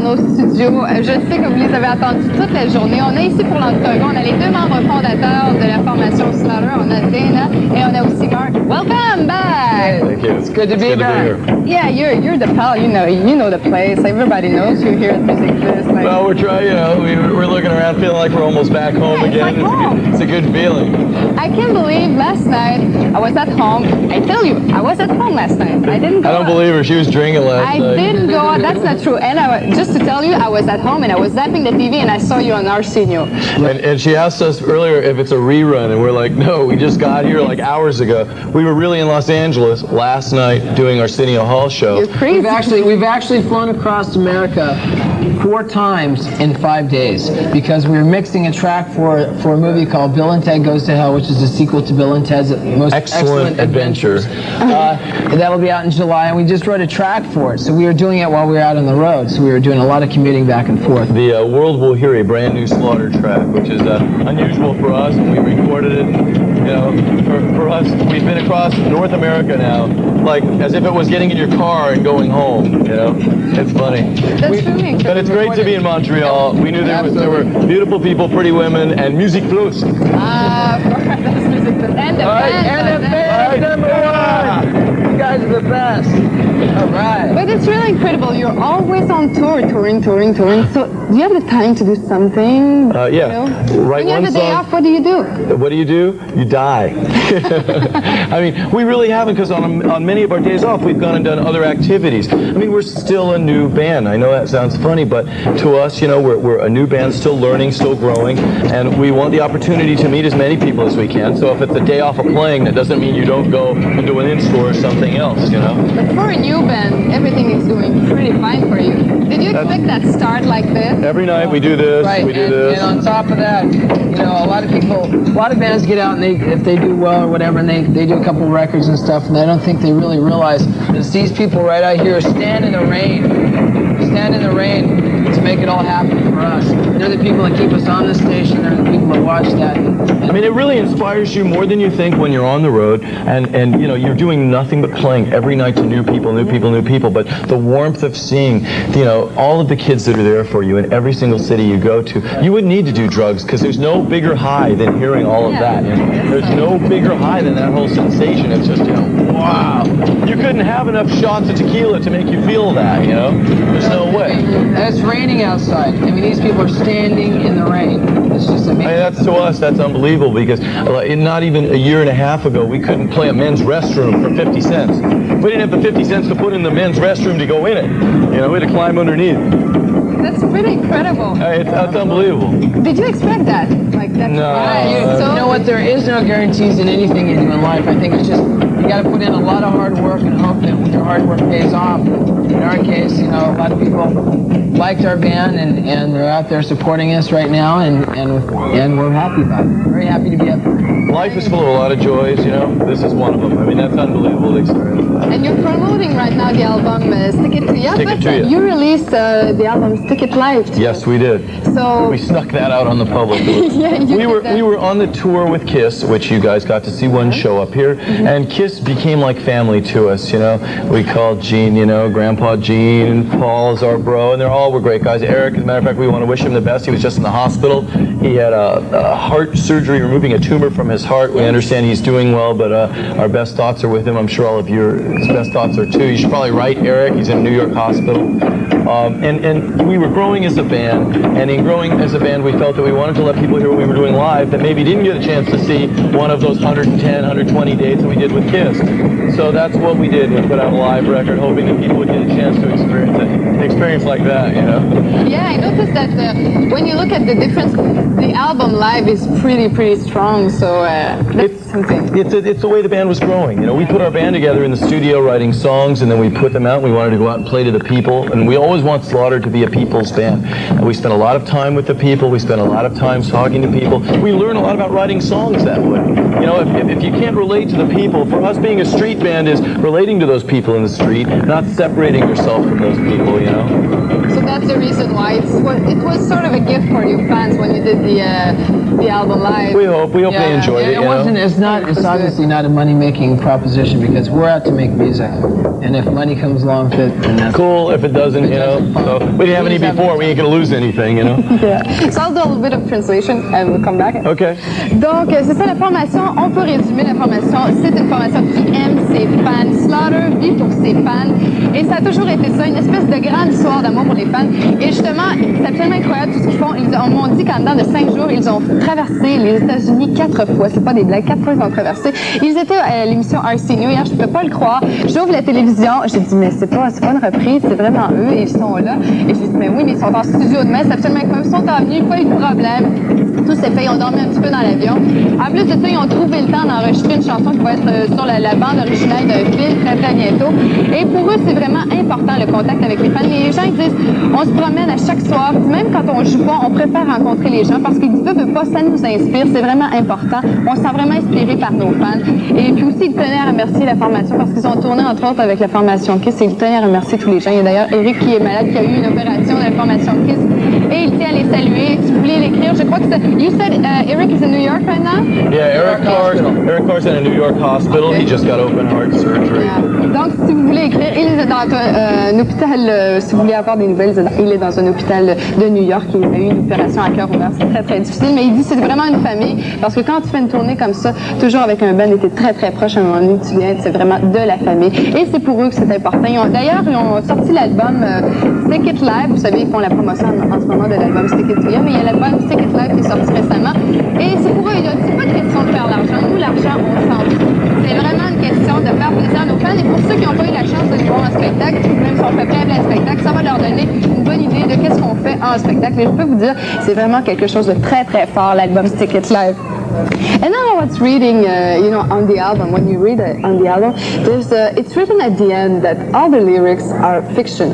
nos studios. Je sais que vous les avez attendus toute la journée. On est ici pour l'entrevue. On a les deux membres fondateurs de la formation Slaughter. On a Dana et on a aussi Mark. Welcome back! Thank you. It's good to be back. Yeah, you're the pal. You know the place. Everybody knows you here at Music Bliss. Like, Well, we're trying, we're looking around feeling like we're almost back home Yeah, it's again. like home. It's a good feeling. I can't believe last night I was at home. I tell you, I was at home last night. I didn't go I don't out. believe her. She was drinking last I night. didn't go out. That's not true. And just to tell you, I was at home and I was zapping the TV and I saw you on Arsenio. And she asked us earlier if it's a rerun, and we're like, no, we just got here like hours ago. We were really in Los Angeles last night doing Arsenio Hall show. You're crazy. We've actually flown across America 4 times in 5 days because we were mixing a track for a movie called Bill and Ted Goes to Hell, which is a sequel to Bill and Ted's Most Excellent Adventure. That'll be out in July, and we just wrote a track for it. So we were doing it while we were out on the road. So we were doing a lot of commuting back and forth. The world will hear a brand new Slaughter track, which is unusual for us, and we recorded it. For us, we've been across North America now, like as if it was getting in your car and going home. It's funny. That's really incredible. But it's great to be in Montreal. We knew there were beautiful people, pretty women, and Music Plus. Of course, that's Music Bliss. And the band. Number one! You guys are the best. All right. But it's really incredible. You're always on tour, touring. So do you have the time to do something? Yeah. Write When you have one the day song. off, what do you do? What do? You die. I mean, we really haven't, because on many of our days off, we've gone and done other activities. I mean, we're still a new band. I know that sounds funny, but to us, we're a new band, still learning, still growing, and we want the opportunity to meet as many people as we can. So if it's a day off of playing, that doesn't mean you don't go and do an in-store or something else, But for a new band, everything is doing pretty fine for you. Did you expect that start like this? Every night we do this, Right, we do this. and on top of that, a lot of bands get out and if they do well or whatever, and they do a couple records and stuff, and I don't think they really realize that it's these people right out here stand in the rain to make it all happen for us. They're the people that keep us on the station. They're the people that watch that. I mean, it really inspires you more than you think when you're on the road, and you're doing nothing but playing every night to new people. But the warmth of seeing, all of the kids that are there for you in every single city you go to, you wouldn't need to do drugs, because there's no bigger high than hearing all of that. There's no bigger high than that whole sensation. It's just, wow. You couldn't have enough shots of tequila to make you feel that, There's no way. It's raining outside. I mean, these people are standing in the rain. It's just amazing. I mean, to us, that's unbelievable, because not even a year and a half ago, we couldn't play a men's restroom for 50 cents. We didn't have the 50 cents to put in the men's restroom to go in it. We had to climb underneath. That's pretty incredible. That's unbelievable. Did you expect that? Like that? No. You know what? There is no guarantees in anything you do in life. I think it's just you got to put in a lot of hard work and hope that your hard work pays off. In our case, a lot of people liked our band and they're out there supporting us right now, and we're happy about it. Very happy to be up here. Life is full of a lot of joys, This is one of them. I mean, that's unbelievable to experience. And you're promoting right now the album Stick It To Ya, Stick It To Ya. you released the album Stick It Live too. Yes, we did. So We snuck that out on the public. Yeah, you did that. We were on the tour with Kiss, which you guys got to see one show up here, and Kiss became like family to us, We called Gene, Grandpa Gene, and Paul is our bro, and were great guys. Eric, as a matter of fact, we want to wish him the best. He was just in the hospital. He had a heart surgery, removing a tumor from his heart. We understand he's doing well, but our best thoughts are with him. I'm sure all of your best thoughts are too. You should probably write Eric. He's in a New York hospital. And we were growing as a band, and in growing as a band, we felt that we wanted to let people hear what we were doing live that maybe didn't get a chance to see one of those 110, 120 dates that we did with Kiss. So that's what we did. We put out a live record, hoping that people would get a chance to experience like that, Yeah, I noticed that when you look at the difference, the album live is pretty strong. So that's something. It's the way the band was growing. We put our band together in the studio writing songs, and then we put them out. We wanted to go out and play to the people, and we always want Slaughter to be a people's band. And we spent a lot of time with the people. We spent a lot of time talking to people. We learn a lot about writing songs that way. If you can't relate to the people, for us being a street band is relating to those people in the street, not separating yourself from those people, So that's the reason why it was sort of a gift for you fans when you did the album live. We hope they enjoyed it. It wasn't. It's obviously not a money-making proposition because we're out to make music, and if money comes along with it, then that's cool. If it doesn't, you know, so we didn't have any before. We ain't gonna lose anything, you know. Yeah. So I'll do a little bit of translation and we'll come back. Okay. Donc, c'est ça la formation. On peut résumer la formation. C'est une formation qui aime ses fans. Slaughter vit pour ses fans. Et ça a toujours été ça, une espèce de grande histoire d'amour pour les fans. Et justement, c'est absolument incroyable tout ce qu'ils font. On m'ont dit qu'en dedans de 5 jours, ils ont traversé les États-Unis 4 fois. C'est pas des blagues, 4 fois ils ont traversé. Ils étaient à l'émission RC New hier, je peux pas le croire. J'ouvre la télévision, j'ai dit, mais c'est pas une reprise, c'est vraiment eux, et ils sont là. Et j'ai dit, mais oui, mais ils sont en studio demain, c'est absolument incroyable. Ils sont venus, pas eu de problème. Tout s'est fait, ils ont dormi un petit peu dans l'avion. En plus de ça, ils ont trouvé le temps d'enregistrer une chanson qui va être sur la bande originale d'un film très très bientôt. Et pour eux, c'est vraiment important le contact avec les fans. Les gens ils disent, on se promène à chaque soir, même quand on joue pas, on préfère rencontrer les gens parce qu'ils veulent pas, ça nous inspire, c'est vraiment important. On se sent vraiment inspiré par nos fans. Et puis aussi, ils tenaient à remercier la formation parce qu'ils ont tourné entre autres avec la formation Kiss et ils tenaient à remercier tous les gens. Il y a d'ailleurs Eric qui est malade, qui a eu une opération de la formation Kiss et il tient à les saluer. Si vous voulez l'écrire, je crois que c'est... You said Eric is in New York right now? Yeah, Eric Carr's in a New York hospital. Okay. He just got open heart surgery. Yeah. Donc, si vous voulez écrire, il est dans un hôpital, si vous voulez avoir des nouvelles, il est dans un hôpital de New York. Il a eu une opération à cœur ouvert. C'est très, très difficile. Mais il dit que c'est vraiment une famille. Parce que quand tu fais une tournée comme ça, toujours avec un band, et t'es très, très proche à un moment donné, tu viens, c'est vraiment de la famille. Et c'est pour eux que c'est important. D'ailleurs, ils ont sorti l'album Stick It Live. Vous savez, ils font la promotion en ce moment de l'album Stick It Live. Mais il y a l'album Stick It Live qui est sorti récemment. Et c'est pour eux, c'est pas une question de faire l'argent. Nous, l'argent, on s'en fout. C'est vraiment une question de faire plaisir à nos fans. Et pour ceux qui n'ont pas eu la chance de les voir en spectacle, même si on fait plein de spectacles, ça va leur donner une bonne idée de qu'est-ce qu'on fait en spectacle. Et je peux vous dire, c'est vraiment quelque chose de très, très fort, l'album Stick It Live. And now I was reading, on the album, when you read it on the album, it's written at the end that all the lyrics are fiction.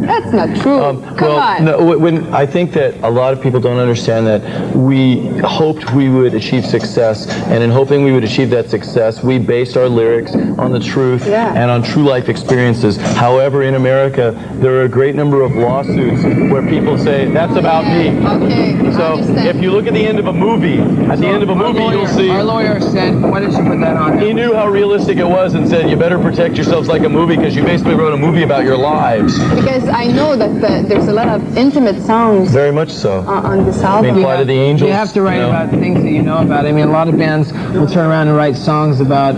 That's not true. Come on. No, I think that a lot of people don't understand that we hoped we would achieve success, and in hoping we would achieve that success, we based our lyrics on the truth and on true life experiences. However, in America, there are a great number of lawsuits where people say, that's about me. Okay. So if you look at the end of a movie, you'll see... Our lawyer said, why did you put that on? He knew how realistic it was and said, you better protect yourselves like a movie because you basically wrote a movie about your lives. Because I know that there's a lot of intimate songs. Very much so. On this album. I mean, Flight of the Angels. You have to write about things that you know about. I mean, a lot of bands will turn around and write songs about,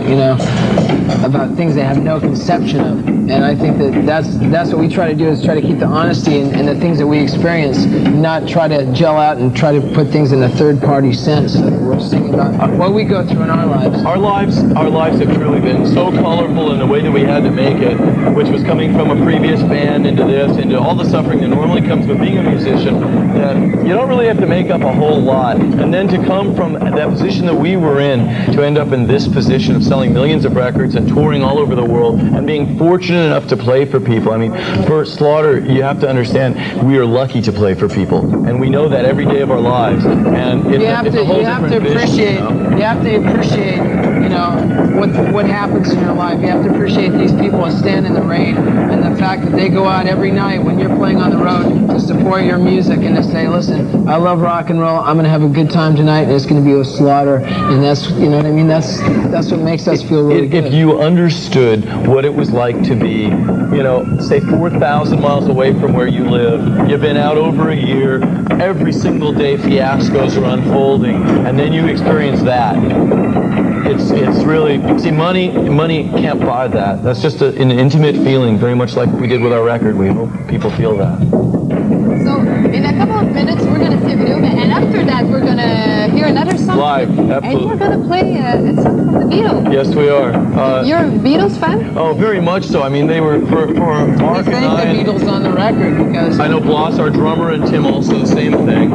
about things they have no conception of. And I think that's what we try to do, is try to keep the honesty in the things that we experience, not try to gel out and try to put things in a third-party sense. We're singing about what we go through in our lives. Our lives have truly been so colorful in the way that we had to make it, which was coming from a previous band into this, into all the suffering that normally comes with being a musician, that you don't really have to make up a whole lot. And then to come from that position that we were in, to end up in this position of selling millions of records and touring all over the world and being fortunate enough to play for people. I mean, for Slaughter, you have to understand, we are lucky to play for people. And we know that every day of our lives. And it's a whole different vision. You have to appreciate, what happens in your life. You have to appreciate these people that stand in the rain and the fact that they go out every night when you're playing on the road to support your music and to say, listen, I love rock and roll. I'm going to have a good time tonight, and it's going to be with Slaughter. And that's, you know what I mean? That's what makes us feel really good. If you understood what it was like to be, say 4,000 miles away from where you live, you've been out over a year, every single day fiascos are unfolding, and then you experience that. It's really, see, money can't buy that. That's just an intimate feeling, very much like we did with our record. We hope people feel that. So, in a couple of minutes, we're going to see a video, and after that, we're going to hear another song. Live, absolutely. And we're going to play a song from the Beatles. Yes, we are. You're a Beatles fan? Oh, very much so. I mean, they were, for Mark We and I... thank the Beatles on the record because... I know Bloss, our drummer, and Tim also the same thing.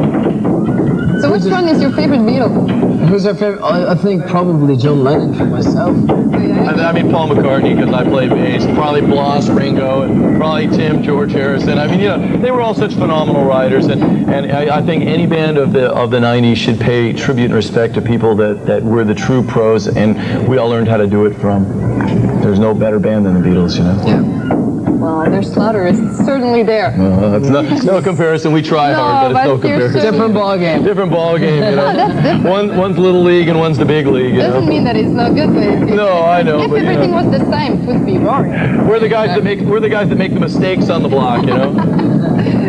So which one is your favorite Beatle? Who's our favorite? I think probably John Lennon for myself. I mean Paul McCartney, because I play bass. Probably Bloss, Ringo, and probably Tim, George Harrison. I mean, they were all such phenomenal writers, and I think any band of the 90s should pay tribute and respect to people that were the true pros, and we all learned how to do it from. There's no better band than the Beatles, Yeah. Well, there's Slaughter is certainly there. It's no comparison. We try No, hard, but it's no but you're comparison. Different ball game. Different ball game, you know. That's different. One's little league and one's the big league, you Doesn't know. mean that it's not good, but No, I know, if but, you everything know. was the same, it would be roaring. We're the guys that make the mistakes on the block, you know.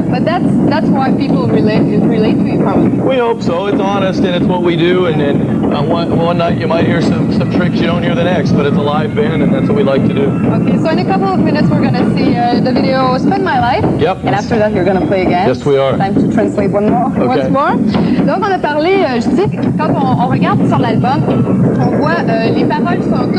But that's why people relate to you probably. We hope so. It's honest and it's what we do. And one night you might hear some tricks you don't hear the next, but it's a live band and that's what we like to do. Okay, so in a couple of minutes we're gonna see the video "Spend My Life." Yep. And after that you're gonna play again. Yes, we are. Time to translate once more. Donc on a parlé, je dis, quand on regarde sur l'album, on voit les paroles sont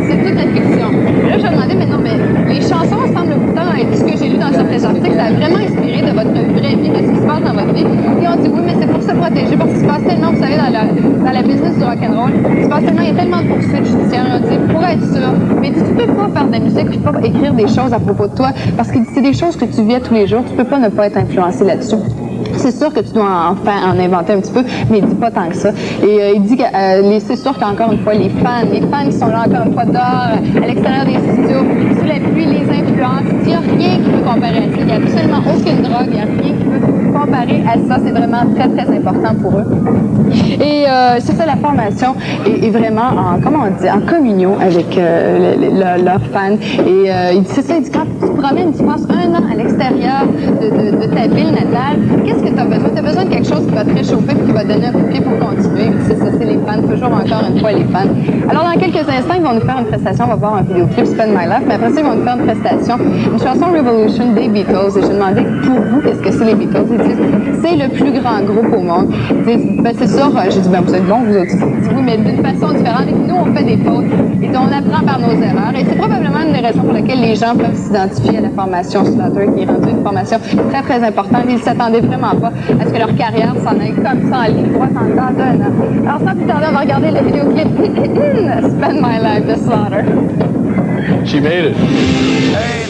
c'est toute la fiction. Et là je me demandais, mais non, mais les chansons semblent pourtant être ce que j'ai lu dans certains articles, ça a vraiment inspiré de votre vraie vie, de ce qui se passe dans votre vie. Et on dit oui, mais c'est pour se protéger parce qu'il se passe tellement, vous savez, dans la business du rock'n'roll, il se passe tellement, il y a tellement de poursuites judiciaires. On dit pour être sûr, mais tu peux pas faire de la musique, tu peux pas écrire des choses à propos de toi parce que c'est des choses que tu vis tous les jours, tu peux pas ne pas être influencé là-dessus. C'est sûr que tu dois en inventer un petit peu, mais il dit pas tant que ça. Et il dit que c'est sûr qu'encore une fois, les fans qui sont là encore une fois dehors, à l'extérieur des studios, sous la pluie, les influences, il n'y a rien qui peut comparer à ça. Il n'y a absolument aucune drogue, il n'y a rien qui peut comparer à ça. C'est vraiment très, très important pour eux. Et c'est ça, la formation est vraiment en communion avec leurs fans. Et c'est ça, il dit quand tu te promènes, tu passes un an à l'extérieur de ta ville natale, qu'est-ce que tu as besoin? Tu as besoin de quelque chose qui va te réchauffer et qui va te donner un coup de pied pour continuer. C'est ça, c'est les fans, toujours encore une fois les fans. Alors dans quelques instants, ils vont nous faire une prestation, on va voir un vidéoclip Spend My Life, mais après ça, ils vont nous faire une prestation, une chanson Revolution des Beatles. Et je demandais pour vous, qu'est-ce que c'est les Beatles? Ils disent, c'est le plus grand groupe au monde. Ils disent, ben c'est sûr, j'ai dit, ben vous êtes bons, vous êtes oui, mais d'une façon différente. Et nous, on fait des fautes et on apprend par nos erreurs. Et c'est probablement une des raisons pour lesquelles les gens peuvent s'identifier à la formation Slaughter, qui est rendue une formation très, très importante. Ils ne s'attendaient vraiment pas à ce que leur carrière s'en aille comme ça en ligne droite en dedans d'un an. Alors sans plus tarder, on va regarder le vidéoclip Spend My Life de Slaughter. She made it. Hey.